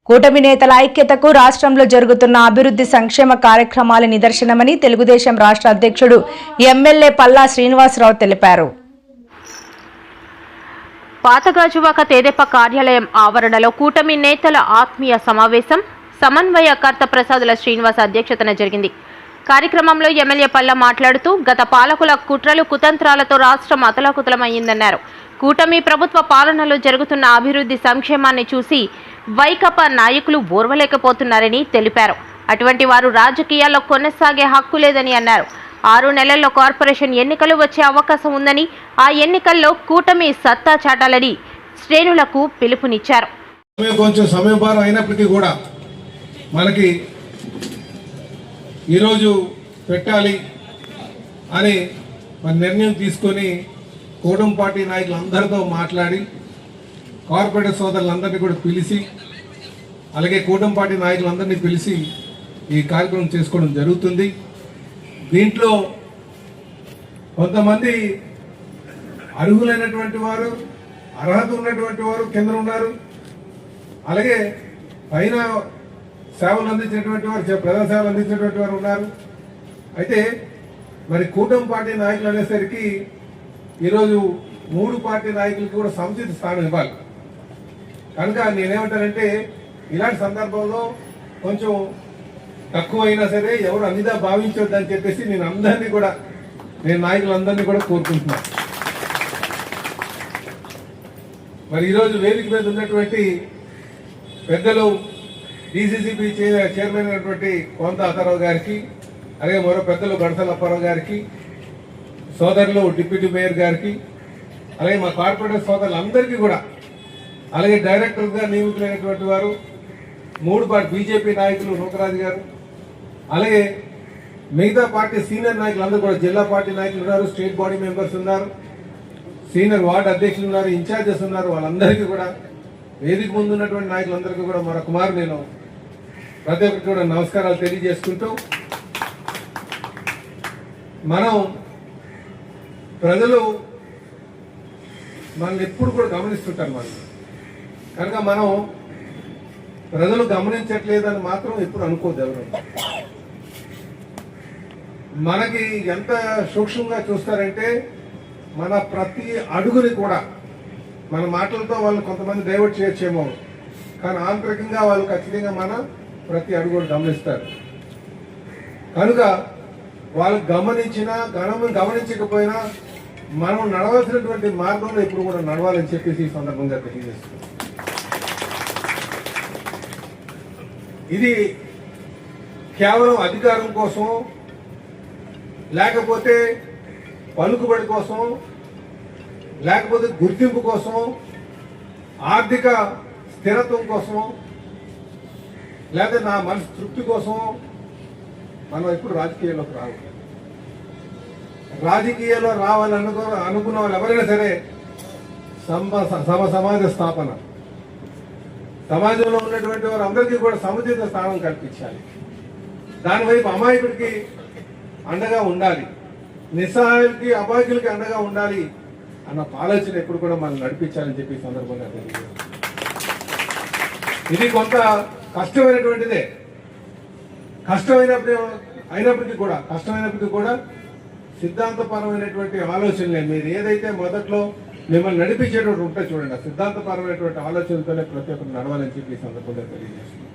కూటమి నేతల ఐక్యతకు రాష్ట్రంలో జరుగుతున్న అభివృద్ధి సంక్షేమ కార్యక్రమాల నిదర్శనమని తెలుగుదేశం రాష్ట్ర అధ్యక్షుడు ఎమ్మెల్యే పల్లా శ్రీనివాసరావు తెలిపారు. పాతగాజువాక తెదేపా కార్యాలయం ఆవరణలో కూటమి నేతల ఆత్మీయ సమావేశం సమన్వయకర్త ప్రసాదుల శ్రీనివాస్ అధ్యక్షతన జరిగింది. కార్యక్రమంలో ఎమ్మెల్యే పల్లా మాట్లాడుతూ గత పాలకుల కుట్రలు కుతంత్రాలతో రాష్ట్రం అతలాకుతలమయ్యిందన్నారు. కూటమి ప్రభుత్వ పాలనలో జరుగుతున్న అభివృద్ధి సంక్షేమాన్ని చూసి వైకాపా నాయకులు ఓర్వలేకపోతున్నారని తెలిపారు. అటువంటి వారు రాజకీయాల్లో కొనసాగే హక్కు లేదని అన్నారు. 6 నెలల్లో కార్పొరేషన్ ఎన్నికలు వచ్చే అవకాశం ఉందని, ఆ ఎన్నికల్లో కూటమి సత్తా చాటాలని శ్రేణులకు పిలుపునిచ్చారు. కొంచెం సమయభారం అయినప్పటికీ కూడా మనకి ఈరోజు పెట్టాలి అని నిర్ణయం తీసుకొని కూటమి పార్టీ నాయకులందరితో మాట్లాడి కార్పొరేట్ సోదరులందరినీ కూడా పిలిచి, అలాగే కూటమి పార్టీ నాయకులందరినీ పిలిచి ఈ కార్యక్రమం చేసుకోవడం జరుగుతుంది. దీంట్లో కొంతమంది అర్హులైనటువంటి వారు, అర్హత ఉన్నటువంటి వారు కింద ఉన్నారు. అలాగే పైన సేవలు అందించినటువంటి వారు, ప్రజా సేవలు అందించినటువంటి వారు ఉన్నారు. అయితే మరి కూటమి పార్టీ నాయకులు అనేసరికి ఈరోజు 3 పార్టీ నాయకులకి కూడా సముచిత స్థానం ఇవ్వాలి. కనుక నేనేమంటానంటే ఇలాంటి సందర్భంలో కొంచెం తక్కువ అయినా సరే ఎవరు అన్నిదా భావించొద్దని చెప్పేసి నేను నాయకులందరినీ కూడా కోరుకుంటున్నాను. మరి ఈరోజు వేదిక మీద ఉన్నటువంటి పెద్దలు డిసిసిబి చైర్మన్ అయినటువంటి కోంత అతారావు గారికి, అలాగే మరో పెద్దలు గడసల అప్పారావు గారికి, సోదరులు డిప్యూటీ మేయర్ గారికి, అలాగే మా కార్పొరేటర్ సోదరులందరికీ కూడా, అలాగే డైరెక్టర్గా నియమితులైనటువంటి వారు 3 పార్టీ బీజేపీ నాయకులు నూకరాజు గారు, అలాగే మిగతా పార్టీ సీనియర్ నాయకులందరూ కూడా, జిల్లా పార్టీ నాయకులు ఉన్నారు, స్టేట్ బాడీ మెంబర్స్ ఉన్నారు, సీనియర్ వార్డు అధ్యక్షులు ఉన్నారు, ఇన్ఛార్జెస్ ఉన్నారు. వాళ్ళందరికీ కూడా, వేదిక ముందు ఉన్నటువంటి నాయకులందరికీ కూడా మరొకమారు నేను ప్రతి ఒక్కరికి కూడా నమస్కారాలు తెలియజేసుకుంటూ, మనం ప్రజలు మనల్ని ఎప్పుడు కూడా గమనిస్తుంటారు. కనుక మనం ప్రజలు గమనించట్లేదని మాత్రం ఎప్పుడు అనుకోద్దు. ఎవరు మనకి ఎంత సూక్ష్మంగా చూస్తారంటే మన ప్రతి అడుగుని కూడా, మన మాటలతో వాళ్ళు కొంతమంది డైవర్ట్ చేయొచ్చేమో, కానీ ఆంతరికంగా వాళ్ళు ఖచ్చితంగా మన ప్రతి అడుగు గమనిస్తారు. కనుక వాళ్ళు గమనించినా గమనించకపోయినా మనం నడవాల్సినటువంటి మార్గంలో ఇప్పుడు కూడా నడవాలని చెప్పేసి ఈ సందర్భంగా తెలియజేస్తుంది. ఇది కేవలం అధికారం కోసం, లేకపోతే పలుకుబడి కోసం, లేకపోతే గుర్తింపు కోసం, ఆర్థిక స్థిరత్వం కోసం, లేకపోతే నా మనసు తృప్తి కోసం మనం ఇప్పుడు రాజకీయాల్లోకి రావాలి. రాజకీయాల్లో అనుకున్న వాళ్ళు ఎవరైనా సరే సమాజ స్థాపన, సమాజంలో ఉన్నటువంటి వారు అందరికీ కూడా సముచిత స్థానం కల్పించాలి. దానివైపు అమాయకుడికి అండగా ఉండాలి, నిస్సహాయులకి అబాయకులకి అండగా ఉండాలి అన్న ఆలోచన ఎప్పుడు కూడా మనం నడిపించాలని చెప్పి సందర్భంగా తెలియజేస్తాం. ఇది కొంత కష్టమైనటువంటిదే. కష్టమైనప్పటికీ కూడా సిద్ధాంతపరమైనటువంటి ఆలోచనలే, మీరు ఏదైతే మొదట్లో మిమ్మల్ని నడిపించేటువంటి ఉంటే చూడండి, ఆ సిద్ధాంతపరమైనటువంటి ఆలోచనలతోనే ప్రతి ఒక్కరు నడవాలని చెప్పి ఈ సందర్భంగా తెలియజేస్తున్నాం.